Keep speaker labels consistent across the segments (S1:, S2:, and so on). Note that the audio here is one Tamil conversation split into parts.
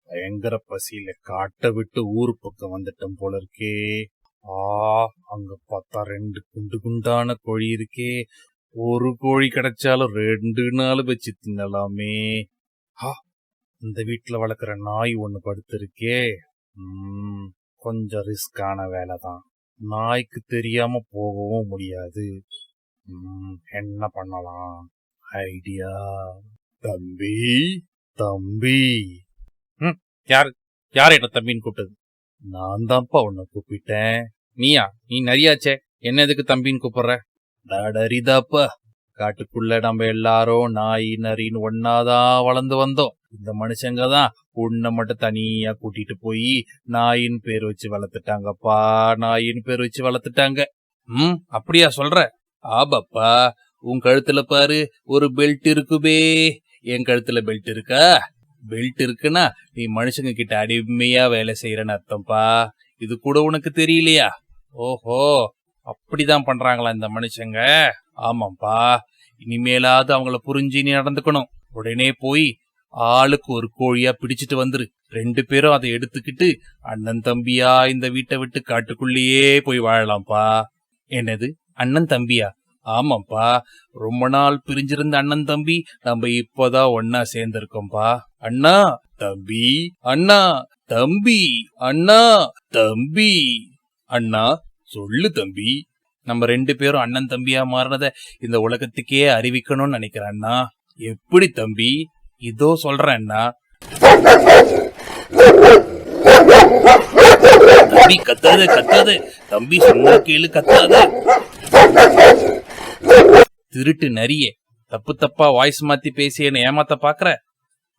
S1: பயங்கர பசியில காட்டை விட்டு ஊரு பக்கம் வந்துட்டோம் போல இருக்கே. அங்க பார்த்தா 2 குண்டு குண்டான கோழி இருக்கே. ஒரு கோழி கிடைச்சாலும் 2 நாள் வச்சு தின்னலாமே. இந்த வீட்டுல வளர்க்குற நாய் ஒண்ணு படுத்திருக்கே. கொஞ்சம் ரிஸ்கான வேலைதான். நாய்க்கு தெரியாம போகவும் முடியாது. என்ன பண்ணலாம்? ஐடியா. தம்பி தம்பி. யாரு யார் என்ன தம்பின்னு கூப்பிட்டது? நான் தான்ப்பா உன்னை கூப்பிட்டேன். நீயா? நீ நரியாச்சே, என்ன எதுக்கு தம்பின்னு கூப்பிடுற? டரிதாப்பா, காட்டுக்குள்ள நம்ம எல்லாரும் நாய் நரின்னு ஒன்னாதான் வளர்ந்து வந்தோம். இந்த மனுஷங்க தான் உன்னை மட்டும் தனியா கூட்டிட்டு போய் நாயின்னு பேர் வச்சு வளர்த்துட்டாங்கப்பா. நாயின்னு பேர் வச்சு வளர்த்துட்டாங்க. அப்படியா சொல்ற? ஆபாப்பா, உன் கழுத்துல பாரு ஒரு பெல்ட் இருக்குபே. என் கழுத்துல பெல்ட் இருக்கா? பெல்ட் இருக்குன்னா நீ மனுஷங்க கிட்ட அடிமையா வேலை செய்யறன்னு அர்த்தம்ப்பா. இது கூட உனக்கு தெரியலையா? ஓஹோ, அப்படிதான் பண்றாங்களா இந்த மனுஷங்க? ஆமாப்பா, இனிமேலாவது அவங்கள புரிஞ்சு நீ நடந்துக்கணும். உடனே போய் ஆளுக்கு ஒரு கோழியா பிடிச்சிட்டு வந்துரு. 2 பேரும் அதை எடுத்துக்கிட்டு அண்ணன் தம்பியா இந்த வீட்டை விட்டு காட்டுக்குள்ளேயே போய் வாழலாம்ப்பா. என்னது, அண்ணன் தம்பியா? ஆமாப்பா, ரொம்ப நாள் பிரிஞ்சிருந்த அண்ணன் தம்பி நம்ம இப்பதான் ஒன்னா சேர்ந்திருக்கோம்பா. அண்ணா தம்பி, அண்ணா தம்பி, அண்ணா தம்பி. அண்ணா சொல்லு தம்பி. நம்ம 2 பேரும் அண்ணன் தம்பியா மாறினத இந்த உலகத்துக்கே அறிவிக்கணும்னு நினைக்கிறேன் அண்ணா. எப்படி தம்பி? இதோ சொல்றேன் அண்ணா. தம்பி கத்தாத கத்தாத, தம்பி சொன்ன கேளு, கத்தாத. திருட்டு நரியே, தப்பு தப்பா வாய்ஸ் மாத்தி பேசி என்ன ஏமாத்த பாக்குற?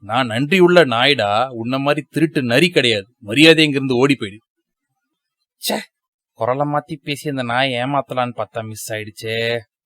S1: நான் நன்றி உள்ள நாய்டா, உன்ன மாதிரி திருட்டு நரி கிடையாது. மரியாதை இங்கிருந்து ஓடி போயிடு. குரலை மாத்தி பேசி அந்த நாயை ஏமாத்தலான்னு பார்த்தா மிஸ் ஆயிடுச்சே.